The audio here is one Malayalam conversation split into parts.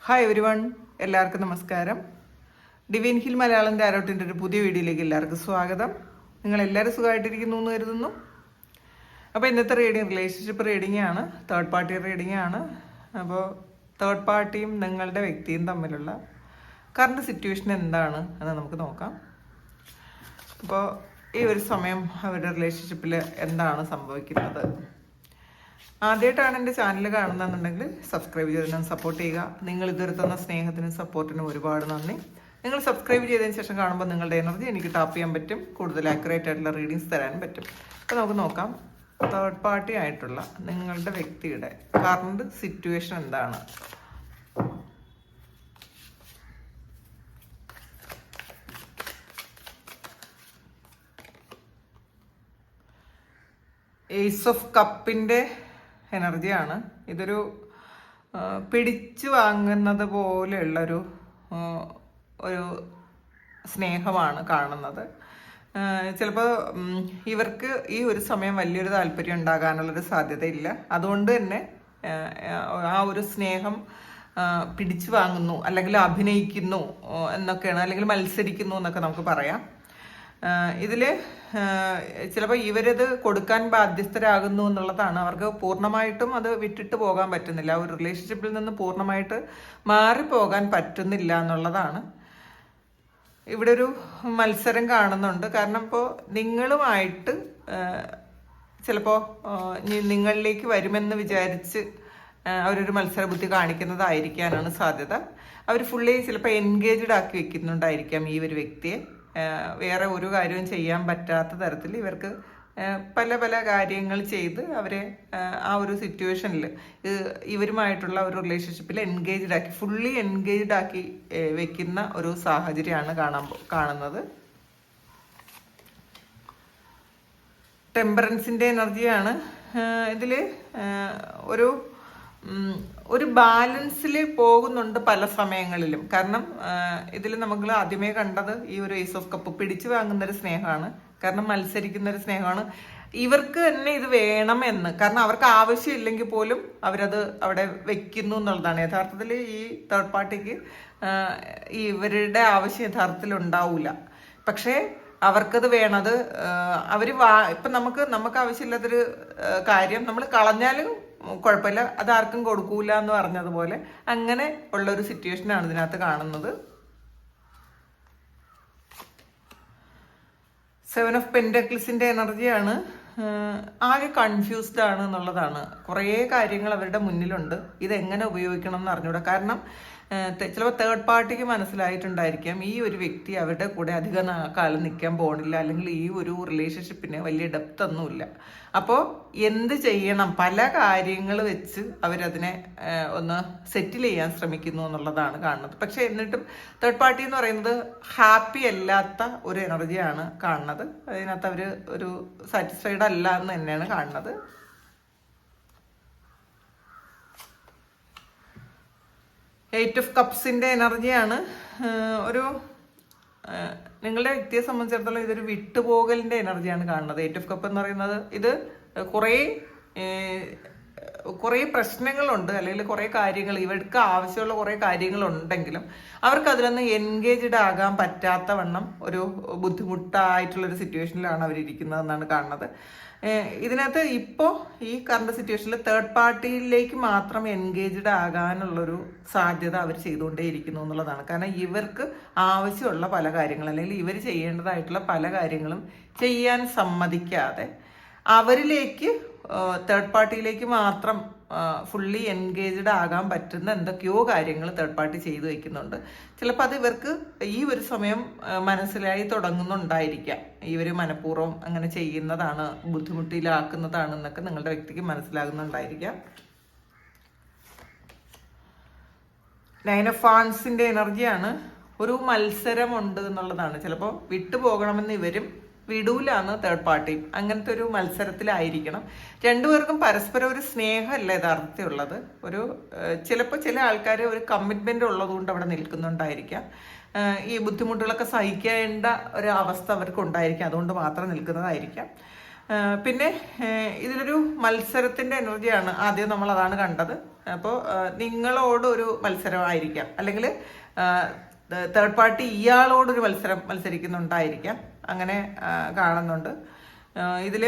ഹായ് എവരിവൺ, എല്ലാവർക്കും നമസ്കാരം. ഡിവൈൻ ഹിൽ മലയാളം ടാരോട്ടിൻ്റെ ഒരു പുതിയ വീഡിയോയിലേക്ക് എല്ലാവർക്കും സ്വാഗതം. നിങ്ങളെല്ലാവരും സുഖമായിട്ടിരിക്കുന്നു എന്ന് കരുതുന്നു. അപ്പോൾ ഇന്നത്തെ റീഡിങ് റിലേഷൻഷിപ്പ് റീഡിംഗ് ആണ്, തേർഡ് പാർട്ടി റീഡിംഗ് ആണ്. അപ്പോൾ തേർഡ് പാർട്ടിയും നിങ്ങളുടെ വ്യക്തിയും തമ്മിലുള്ള കറണ്ട് സിറ്റുവേഷൻ എന്താണ് എന്ന് നമുക്ക് നോക്കാം. അപ്പോൾ ഈ ഒരു സമയം അവരുടെ റിലേഷൻഷിപ്പിൽ എന്താണ് സംഭവിക്കുന്നത്? ആദ്യമായിട്ടാണ് എൻ്റെ ചാനൽ കാണുന്നതെന്നുണ്ടെങ്കിൽ സബ്സ്ക്രൈബ് ചെയ്ത് ഞാൻ സപ്പോർട്ട് ചെയ്യുക. നിങ്ങൾ ഇതുവരെ തന്ന സ്നേഹത്തിനും സപ്പോർട്ടിനും ഒരുപാട് നന്ദി. നിങ്ങൾ സബ്സ്ക്രൈബ് ചെയ്തതിന് ശേഷം കാണുമ്പോൾ നിങ്ങളുടെ എനർജി എനിക്ക് ടാപ്പ് ചെയ്യാൻ പറ്റും, കൂടുതൽ ആക്യുറേറ്റ് ആയിട്ടുള്ള റീഡിങ്സ് തരാൻ പറ്റും. അപ്പോൾ നമുക്ക് നോക്കാം, തേർഡ് പാർട്ടി ആയിട്ടുള്ള നിങ്ങളുടെ വ്യക്തിയുടെ കറണ്ട് സിറ്റുവേഷൻ എന്താണ്? ഏസ് ഓഫ് കപ്പിൻ്റെ എനർജിയാണ്. ഇതൊരു പിടിച്ചു വാങ്ങുന്നത് പോലെയുള്ളൊരു ഒരു സ്നേഹമാണ് കാണുന്നത്. ചിലപ്പോൾ ഇവർക്ക് ഈ ഒരു സമയം വലിയൊരു താല്പര്യം ഉണ്ടാകാനുള്ളൊരു സാധ്യതയില്ല. അതുകൊണ്ട് തന്നെ ആ ഒരു സ്നേഹം പിടിച്ചു വാങ്ങുന്നു, അല്ലെങ്കിൽ അഭിനയിക്കുന്നു എന്നൊക്കെയാണ്, അല്ലെങ്കിൽ മത്സരിക്കുന്നു എന്നൊക്കെ നമുക്ക് പറയാം. ഇതിൽ ചിലപ്പോൾ ഇവരത് കൊടുക്കാൻ ബാധ്യസ്ഥരാകുന്നു എന്നുള്ളതാണ്. അവർക്ക് പൂർണ്ണമായിട്ടും അത് വിട്ടിട്ട് പോകാൻ പറ്റുന്നില്ല, ഒരു റിലേഷൻഷിപ്പിൽ നിന്ന് പൂർണ്ണമായിട്ട് മാറിപ്പോകാൻ പറ്റുന്നില്ല എന്നുള്ളതാണ്. ഇവിടെ ഒരു മത്സരം കാണുന്നുണ്ട്. കാരണം ഇപ്പോൾ നിങ്ങളുമായിട്ട് ചിലപ്പോൾ നിങ്ങളിലേക്ക് വരുമെന്ന് വിചാരിച്ച് അവരൊരു മത്സര ബുദ്ധി കാണിക്കുന്നതായിരിക്കാനാണ് സാധ്യത. അവർ ഫുള്ളി ചിലപ്പോൾ എൻഗേജ്ഡ് ആക്കി വെക്കുന്നുണ്ടായിരിക്കാം ഈ ഒരു വ്യക്തിയെ. വേറെ ഒരു കാര്യവും ചെയ്യാൻ പറ്റാത്ത തരത്തിൽ ഇവർക്ക് പല പല കാര്യങ്ങൾ ചെയ്ത് അവരെ ആ ഒരു സിറ്റുവേഷനിൽ ഇവരുമായിട്ടുള്ള ഒരു റിലേഷൻഷിപ്പിൽ എൻഗേജ്ഡ് ആക്കി, ഫുള്ളി എൻഗേജ്ഡ് ആക്കി വെക്കുന്ന ഒരു സാഹചര്യമാണ് കാണുന്നത്. ടെമ്പറൻസിൻ്റെ എനർജിയാണ് ഇതിൽ. ഒരു ബാലൻസിൽ പോകുന്നുണ്ട് പല സമയങ്ങളിലും. കാരണം ഇതിൽ നമ്മൾ ആദ്യമേ കണ്ടത് ഈ ഒരു ഏസ് ഓഫ് കപ്പ് പിടിച്ചു വാങ്ങുന്നൊരു സ്നേഹമാണ്. കാരണം മത്സരിക്കുന്നൊരു സ്നേഹമാണ്. ഇവർക്ക് തന്നെ ഇത് വേണമെന്ന്, കാരണം അവർക്ക് ആവശ്യമില്ലെങ്കിൽ പോലും അവരത് അവിടെ വെക്കുന്നു എന്നുള്ളതാണ്. യഥാർത്ഥത്തിൽ ഈ തേർഡ് പാർട്ടിക്ക് ഇവരുടെ ആവശ്യം യഥാർത്ഥത്തിൽ ഉണ്ടാവില്ല. പക്ഷേ അവർക്കത് വേണത് ഇപ്പം നമുക്ക് ആവശ്യമില്ലാത്തൊരു കാര്യം നമ്മൾ കളഞ്ഞാലും കുഴപ്പമില്ല, അതാർക്കും കൊടുക്കൂല എന്ന് പറഞ്ഞതുപോലെ അങ്ങനെ ഉള്ളൊരു സിറ്റുവേഷനാണ് ഇതിനകത്ത് കാണുന്നത്. 7 ഓഫ് പെന്റക്കിൾസിന്റെ എനർജിയാണ്. ആകെ കൺഫ്യൂസ്ഡ് ആണ് എന്നുള്ളതാണ്. കുറേ കാര്യങ്ങൾ അവരുടെ മുന്നിലുണ്ട്, ഇതെങ്ങനെ ഉപയോഗിക്കണം എന്ന് അറിഞ്ഞൂടാ. കാരണം ചിലപ്പോൾ തേർഡ് പാർട്ടിക്ക് മനസ്സിലായിട്ടുണ്ടായിരിക്കാം ഈ ഒരു വ്യക്തി അവരുടെ കൂടെ അധിക കാലം നിൽക്കാൻ പോകണില്ല, അല്ലെങ്കിൽ ഈ ഒരു റിലേഷൻഷിപ്പിന് വലിയ ഡെപ്ത് ഒന്നുമില്ല. അപ്പോൾ എന്ത് ചെയ്യണം, പല കാര്യങ്ങൾ വെച്ച് അവരതിനെ ഒന്ന് സെറ്റിൽ ചെയ്യാൻ ശ്രമിക്കുന്നു എന്നുള്ളതാണ് കാണുന്നത്. പക്ഷെ എന്നിട്ടും തേർഡ് പാർട്ടി എന്ന് പറയുന്നത് ഹാപ്പി അല്ലാത്ത ഒരു എനർജിയാണ് കാണുന്നത്. അതിനകത്ത് അവർ ഒരു സാറ്റിസ്ഫൈഡ് അല്ല എന്ന് തന്നെയാണ് കാണുന്നത്. എയ്റ്റ് ഓഫ് കപ്സിൻ്റെ എനർജിയാണ്. നിങ്ങളുടെ വ്യക്തിയെ സംബന്ധിച്ചിടത്തോളം ഇതൊരു വിട്ടുപോകലിൻ്റെ എനർജിയാണ് കാണുന്നത്. എയ്റ്റ് ഓഫ് കപ്പ് എന്ന് പറയുന്നത് ഇത് കുറേ പ്രശ്നങ്ങളുണ്ട്, അല്ലെങ്കിൽ കുറേ കാര്യങ്ങൾ ഇവർക്ക് ആവശ്യമുള്ള കുറേ കാര്യങ്ങളുണ്ടെങ്കിലും അവർക്ക് അതിലൊന്ന് എൻഗേജ്ഡ് ആകാൻ പറ്റാത്ത വണ്ണം ഒരു ബുദ്ധിമുട്ടായിട്ടുള്ളൊരു സിറ്റുവേഷനിലാണ് അവരിയ്ക്കുന്നതെന്നാണ് കാണുന്നത്. ഇതിനകത്ത് ഇപ്പോൾ ഈ കറണ്ട് സിറ്റുവേഷനിൽ തേർഡ് പാർട്ടിയിലേക്ക് മാത്രം എൻഗേജ്ഡ് ആകാനുള്ളൊരു സാധ്യത അവർ ചെയ്തുകൊണ്ടേയിരിക്കുന്നു എന്നുള്ളതാണ്. കാരണം ഇവർക്ക് ആവശ്യമുള്ള പല കാര്യങ്ങളും, അല്ലെങ്കിൽ ഇവർ ചെയ്യേണ്ടതായിട്ടുള്ള പല കാര്യങ്ങളും ചെയ്യാൻ സമ്മതിക്കാതെ അവരിലേക്ക് തേർഡ് പാർട്ടിയിലേക്ക് മാത്രം ഫുള്ളി എൻഗേജ്ഡ് ആകാൻ പറ്റുന്ന എന്തൊക്കെയോ കാര്യങ്ങൾ തേർഡ് പാർട്ടി ചെയ്തു വയ്ക്കുന്നുണ്ട്. ചിലപ്പോൾ അത് ഇവർക്ക് ഈ ഒരു സമയം മനസ്സിലായി തുടങ്ങുന്നുണ്ടായിരിക്കാം. ഇവർ മനഃപൂർവ്വം അങ്ങനെ ചെയ്യുന്നതാണ്, ബുദ്ധിമുട്ടിലാക്കുന്നതാണ് എന്നൊക്കെ നിങ്ങളുടെ വ്യക്തിക്ക് മനസ്സിലാകുന്നുണ്ടായിരിക്കാം. 9 ഓഫ് വാൻസിൻ്റെ എനർജിയാണ്. ഒരു മത്സരമുണ്ട് എന്നുള്ളതാണ്. ചിലപ്പോൾ വിട്ടുപോകണമെന്ന് ഇവരും വിടൂലാന്ന് തേർഡ് പാർട്ടി, അങ്ങനത്തെ ഒരു മത്സരത്തിലായിരിക്കണം. രണ്ടുപേർക്കും പരസ്പരം ഒരു സ്നേഹമല്ല യഥാർത്ഥത്തിലുള്ളത്. ചിലപ്പോൾ ചില ആൾക്കാർ ഒരു കമ്മിറ്റ്മെന്റ് ഉള്ളതുകൊണ്ട് അവിടെ നിൽക്കുന്നുണ്ടായിരിക്കാം. ഈ ബുദ്ധിമുട്ടുകളൊക്കെ സഹിക്കേണ്ട ഒരു അവസ്ഥ അവർക്ക് ഉണ്ടായിരിക്കാം, അതുകൊണ്ട് മാത്രം നിൽക്കുന്നതായിരിക്കാം. പിന്നെ ഇതിലൊരു മത്സരത്തിന്റെ എനർജിയാണ്. ആദ്യം നമ്മൾ അതാണ് കണ്ടത്. അപ്പോൾ നിങ്ങളോട് ഒരു മത്സരമായിരിക്കാം, അല്ലെങ്കിൽ തേർഡ് പാർട്ടി ഇയാളോടൊരു മത്സരിക്കുന്നുണ്ടായിരിക്കാം, അങ്ങനെ കാണുന്നുണ്ട്. ഇതിൽ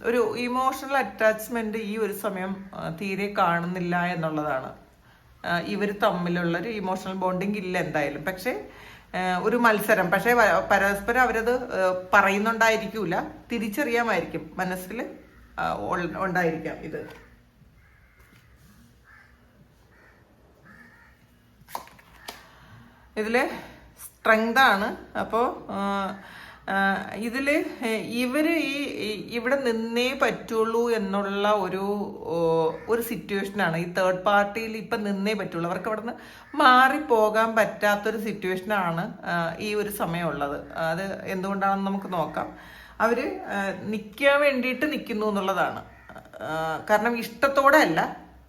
ഒരു ഇമോഷണൽ അറ്റാച്ച്മെന്റ് ഈ ഒരു സമയം തീരെ കാണുന്നില്ല എന്നുള്ളതാണ്. ഇവർ തമ്മിലുള്ളൊരു ഇമോഷണൽ ബോണ്ടിങ് ഇല്ല എന്തായാലും. പക്ഷേ ഒരു മത്സരം, പക്ഷേ പരസ്പരം അവരത് പറയുന്നുണ്ടായിരിക്കൂല, തിരിച്ചറിയാമായിരിക്കും, മനസ്സിൽ ഉണ്ടായിരിക്കാം. ഇത് ഇതിൽ സ്ട്രെങ്ത് ആണ്. അപ്പോൾ ഇതിൽ ഇവർ ഇവിടെ നിന്നേ പറ്റുള്ളൂ എന്നുള്ള ഒരു സിറ്റുവേഷനാണ്. ഈ തേർഡ് പാർട്ടിയിൽ ഇപ്പം നിന്നേ പറ്റുള്ളൂ. അവർക്ക് അവിടെ നിന്ന് മാറിപ്പോകാൻ പറ്റാത്തൊരു സിറ്റുവേഷനാണ് ഈ ഒരു സമയമുള്ളത്. അത് എന്തുകൊണ്ടാണെന്ന് നമുക്ക് നോക്കാം. അവർ നിൽക്കാൻ വേണ്ടിയിട്ട് നിൽക്കുന്നു എന്നുള്ളതാണ്. കാരണം ഇഷ്ടത്തോടെ അല്ല,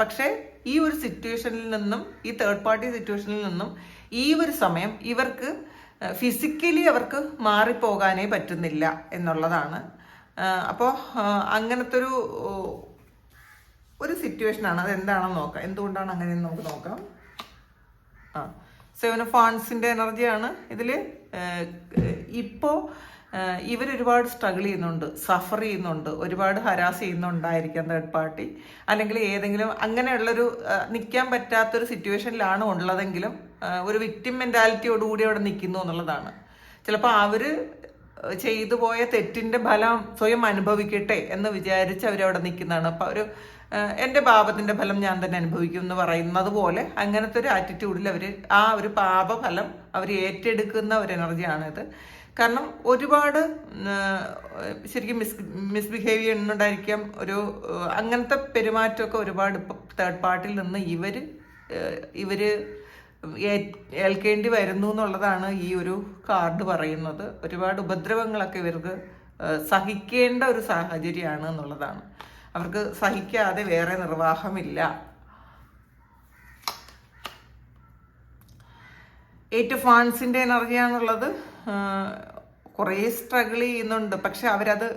പക്ഷേ ഈ ഒരു സിറ്റുവേഷനിൽ നിന്നും, ഈ തേർഡ് പാർട്ടി സിറ്റുവേഷനിൽ നിന്നും ഈ ഒരു സമയം ഇവർക്ക് ഫിസിക്കലി അവർക്ക് മാറിപ്പോകാനേ പറ്റുന്നില്ല എന്നുള്ളതാണ്. അപ്പോൾ അങ്ങനത്തെ ഒരു സിറ്റുവേഷനാണ്. അതെന്താണെന്ന് നോക്കാം, എന്തുകൊണ്ടാണ് അങ്ങനെയെന്ന് നമുക്ക് നോക്കാം. സെവൻ ഓഫ് വാൻഡ്സിൻ്റെ എനർജിയാണ് ഇതിൽ. ഇപ്പോൾ ഇവരൊരുപാട് സ്ട്രഗിൾ ചെയ്യുന്നുണ്ട്, സഫർ ചെയ്യുന്നുണ്ട്, ഒരുപാട് ഹരാസ് ചെയ്യുന്നുണ്ടായിരിക്കാം തേർഡ് പാർട്ടി. അല്ലെങ്കിൽ ഏതെങ്കിലും അങ്ങനെയുള്ളൊരു നിൽക്കാൻ പറ്റാത്തൊരു സിറ്റുവേഷനിലാണ് ഉള്ളതെങ്കിലും ഒരു വിക്ടിം മെൻറ്റാലിറ്റിയോടുകൂടി അവിടെ നിൽക്കുന്നു എന്നുള്ളതാണ്. ചിലപ്പോൾ അവർ ചെയ്തു പോയ തെറ്റിൻ്റെ ഫലം സ്വയം അനുഭവിക്കട്ടെ എന്ന് വിചാരിച്ച് അവരവിടെ നിൽക്കുന്നതാണ്. അപ്പോൾ എൻ്റെ പാപത്തിൻ്റെ ഫലം ഞാൻ തന്നെ അനുഭവിക്കും എന്ന് പറയുന്നത് പോലെ അങ്ങനത്തെ ഒരു ആറ്റിറ്റ്യൂഡിൽ അവർ ആ ഒരു പാപഫലം അവർ ഏറ്റെടുക്കുന്ന ഒരു എനർജിയാണിത്. കാരണം ഒരുപാട് ശരിക്കും മിസ്ബിഹേവ് ചെയ്യുന്നുണ്ടായിരിക്കാം, ഒരു അങ്ങനത്തെ പെരുമാറ്റമൊക്കെ ഒരുപാട് ഇപ്പം തേർഡ് പാർട്ടിയിൽ നിന്ന് ഇവർ ഏൽക്കേണ്ടി വരുന്നു എന്നുള്ളതാണ് ഈ ഒരു കാർഡ് പറയുന്നത്. ഒരുപാട് ഉപദ്രവങ്ങളൊക്കെ ഇവർക്ക് സഹിക്കേണ്ട ഒരു സാഹചര്യമാണ് എന്നുള്ളതാണ്. അവർക്ക് സഹിക്കാതെ വേറെ നിർവാഹമില്ല. 8 ഓഫ് വാൻഡ്സിൻ്റെ എനർജിയാണുള്ളത്. കുറേ സ്ട്രഗിൾ ചെയ്യുന്നുണ്ട്, പക്ഷെ അവരത്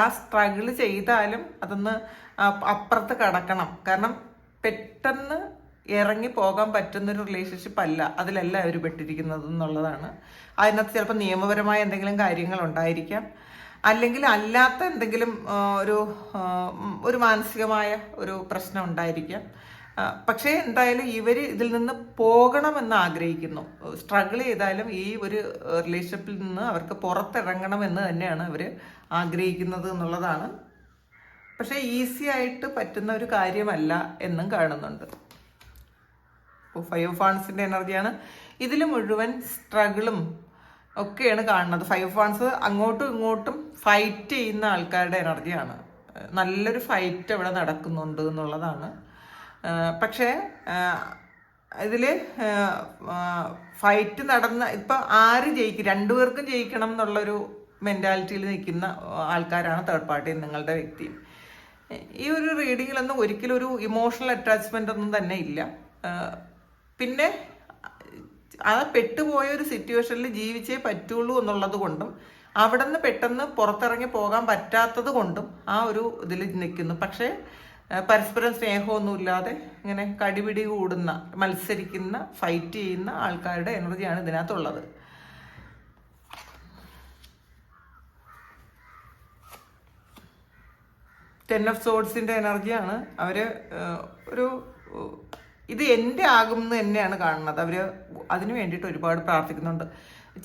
ആ സ്ട്രഗിൾ ചെയ്താലും അതൊന്ന് അപ്പുറത്ത് കടക്കണം. കാരണം പെട്ടെന്ന് ഇറങ്ങി പോകാൻ പറ്റുന്നൊരു റിലേഷൻഷിപ്പ് അല്ല അതിലല്ല അവർ പെട്ടിരിക്കുന്നത് എന്നുള്ളതാണ്. അതിനകത്ത് ചിലപ്പോൾ നിയമപരമായ എന്തെങ്കിലും കാര്യങ്ങൾ ഉണ്ടായിരിക്കാം, അല്ലെങ്കിൽ അല്ലാത്ത എന്തെങ്കിലും ഒരു മാനസികമായ ഒരു പ്രശ്നം ഉണ്ടായിരിക്കാം. പക്ഷേ എന്തായാലും ഇവർ ഇതിൽ നിന്ന് പോകണമെന്ന് ആഗ്രഹിക്കുന്നു. സ്ട്രഗിൾ ചെയ്താലും ഈ ഒരു റിലേഷൻഷിപ്പിൽ നിന്ന് അവർക്ക് പുറത്തിറങ്ങണമെന്ന് തന്നെയാണ് അവർ ആഗ്രഹിക്കുന്നത് എന്നുള്ളതാണ്. പക്ഷേ ഈസി ആയിട്ട് പറ്റുന്ന ഒരു കാര്യമല്ല എന്നും കാണുന്നുണ്ട്. ഇപ്പോൾ 5 ഓഫ് വാൻഡ്സിൻ്റെ എനർജിയാണ്. ഇതിൽ മുഴുവൻ സ്ട്രഗിളും ഒക്കെയാണ് കാണുന്നത്. 5 ഓഫ് വാൻഡ്സ് അങ്ങോട്ടും ഇങ്ങോട്ടും ഫൈറ്റ് ചെയ്യുന്ന ആൾക്കാരുടെ എനർജിയാണ്. നല്ലൊരു ഫൈറ്റ് അവിടെ നടക്കുന്നുണ്ട് എന്നുള്ളതാണ്. പക്ഷേ ഇതിൽ ഫൈറ്റ് നടന്ന ഇപ്പം ആര് ജയിക്കും, രണ്ടുപേർക്കും ജയിക്കണം എന്നുള്ളൊരു മെൻറ്റാലിറ്റിയിൽ നിൽക്കുന്ന ആൾക്കാരാണ് തേർഡ് പാർട്ടി നിങ്ങളുടെ വ്യക്തിയും. ഈ ഒരു റീഡിങ്ങിലൊന്നും ഒരിക്കലും ഒരു ഇമോഷണൽ അറ്റാച്ച്മെൻ്റ് ഒന്നും തന്നെ ഇല്ല. പിന്നെ ആ പെട്ടുപോയ ഒരു സിറ്റുവേഷനിൽ ജീവിച്ചേ പറ്റുള്ളൂ എന്നുള്ളത് കൊണ്ടും അവിടെ നിന്ന് പെട്ടെന്ന് പുറത്തിറങ്ങി പോകാൻ പറ്റാത്തത് കൊണ്ടും ആ ഒരു ഇതിൽ നിൽക്കുന്നു. പക്ഷേ പരസ്പരം സ്നേഹമൊന്നുമില്ലാതെ ഇങ്ങനെ കടിപിടി കൂടുന്ന, മത്സരിക്കുന്ന, ഫൈറ്റ് ചെയ്യുന്ന ആൾക്കാരുടെ എനർജിയാണ് ഇതിനകത്തുള്ളത്. ടെൻ ഓഫ് സോഡ്സിൻ്റെ എനർജിയാണ്. അവർ ഇത് എൻ്റെ ആകുമെന്ന് തന്നെയാണ് കാണുന്നത്. അവർ അതിന് വേണ്ടിയിട്ട് ഒരുപാട് പ്രാർത്ഥിക്കുന്നുണ്ട്.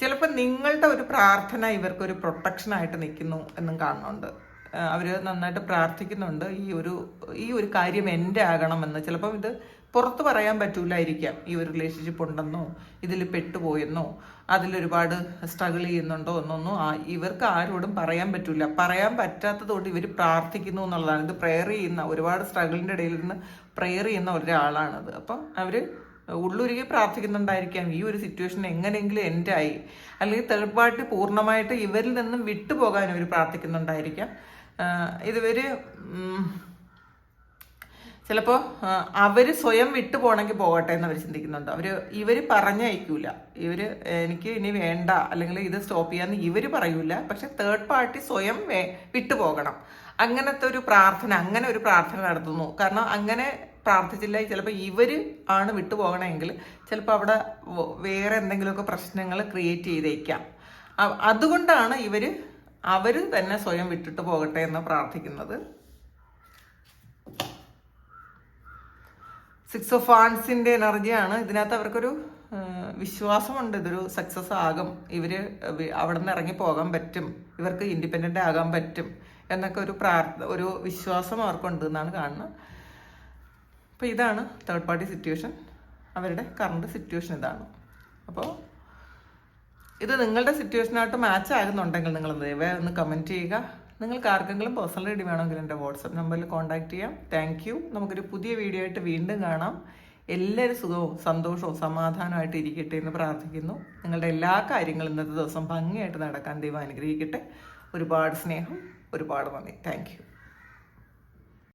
ചിലപ്പോൾ നിങ്ങളുടെ ഒരു പ്രാർത്ഥന ഇവർക്കൊരു പ്രൊട്ടക്ഷനായിട്ട് നിൽക്കുന്നു എന്നും കാണുന്നുണ്ട്. അവർ നന്നായിട്ട് പ്രാർത്ഥിക്കുന്നുണ്ട് ഈ ഒരു കാര്യം എൻ്റെ ആകണമെന്ന്. ചിലപ്പം ഇത് പുറത്ത് പറയാൻ പറ്റൂലായിരിക്കാം. ഈ ഒരു റിലേഷൻഷിപ്പ് ഉണ്ടെന്നോ ഇതിൽ പെട്ടുപോയെന്നോ അതിലൊരുപാട് സ്ട്രഗിൾ ചെയ്യുന്നുണ്ടോ എന്നൊന്നും ഇവർക്ക് ആരോടും പറയാൻ പറ്റില്ല. പറയാൻ പറ്റാത്തത് കൊണ്ട് ഇവർ പ്രാർത്ഥിക്കുന്നു എന്നുള്ളതാണ്. ഇത് പ്രെയർ ചെയ്യുന്ന, ഒരുപാട് സ്ട്രഗിളിൻ്റെ ഇടയിൽ നിന്ന് പ്രെയർ ചെയ്യുന്ന ഒരാളാണത്. അപ്പം അവർ ഉള്ളുരുകി പ്രാർത്ഥിക്കുന്നുണ്ടായിരിക്കാം ഈ ഒരു സിറ്റുവേഷൻ എങ്ങനെയെങ്കിലും എൻ്റെ ആയി, അല്ലെങ്കിൽ തേർഡ് പാർട്ടി പൂർണ്ണമായിട്ട് ഇവരിൽ നിന്നും വിട്ടുപോകാൻ ഇവർ പ്രാർത്ഥിക്കുന്നുണ്ടായിരിക്കാം. ഇതുവർ ചിലപ്പോൾ അവർ സ്വയം വിട്ടു പോകണമെങ്കിൽ പോകട്ടെ എന്ന് അവർ ചിന്തിക്കുന്നുണ്ട്. ഇവർ പറഞ്ഞയക്കൂല. എനിക്ക് ഇനി വേണ്ട അല്ലെങ്കിൽ ഇത് സ്റ്റോപ്പ് ചെയ്യാന്ന് ഇവർ പറയൂല. പക്ഷെ തേർഡ് പാർട്ടി സ്വയം വിട്ടുപോകണം, അങ്ങനത്തെ ഒരു പ്രാർത്ഥന നടത്തുന്നു. കാരണം അങ്ങനെ പ്രാർത്ഥിച്ചില്ല, ചിലപ്പോൾ ഇവർ ആണ് വിട്ടുപോകണമെങ്കിൽ ചിലപ്പോൾ അവിടെ വേറെ എന്തെങ്കിലുമൊക്കെ പ്രശ്നങ്ങൾ ക്രിയേറ്റ് ചെയ്തേക്കാം. അതുകൊണ്ടാണ് അവർ തന്നെ സ്വയം വിട്ടിട്ട് പോകട്ടെ എന്ന് പ്രാർത്ഥിക്കുന്നത്. 6 ഓഫ് വാൻസിന്റെ എനർജിയാണ്. ഇതിനകത്ത് അവർക്കൊരു വിശ്വാസമുണ്ട്, ഇതൊരു സക്സസ് ആകും, അവിടെ നിന്ന് ഇറങ്ങി പോകാൻ പറ്റും, ഇവർക്ക് ഇൻഡിപെൻഡൻ്റ് ആകാൻ പറ്റും എന്നൊക്കെ ഒരു വിശ്വാസം അവർക്കുണ്ട് എന്നാണ് കാണുന്നത്. അപ്പോൾ ഇതാണ് തേർഡ് പാർട്ടി സിറ്റുവേഷൻ, അവരുടെ കറണ്ട് സിറ്റുവേഷൻ ഇതാണ്. അപ്പോൾ ഇത് നിങ്ങളുടെ സിറ്റുവേഷനായിട്ട് മാച്ച് ആകുന്നുണ്ടെങ്കിൽ നിങ്ങൾ ദയവായി ഒന്ന് കമൻറ്റ് ചെയ്യുക. നിങ്ങൾക്ക് ആർക്കെങ്കിലും പേഴ്സണൽ റീഡിംഗ് വേണമെങ്കിൽ എൻ്റെ വാട്സപ്പ് നമ്പറിൽ കോൺടാക്ട് ചെയ്യാം. Thank you. നമുക്കൊരു പുതിയ വീഡിയോ ആയിട്ട് വീണ്ടും കാണാം. എല്ലാവരും സുഖവും സന്തോഷവും സമാധാനമായിട്ട് ഇരിക്കട്ടെ എന്ന് പ്രാർത്ഥിക്കുന്നു. നിങ്ങളുടെ എല്ലാ കാര്യങ്ങളും ഇന്നത്തെ ദിവസം ഭംഗിയായിട്ട് നടക്കാൻ ദൈവം അനുഗ്രഹിക്കട്ടെ. ഒരുപാട് സ്നേഹം, ഒരുപാട് നന്ദി. Thank you.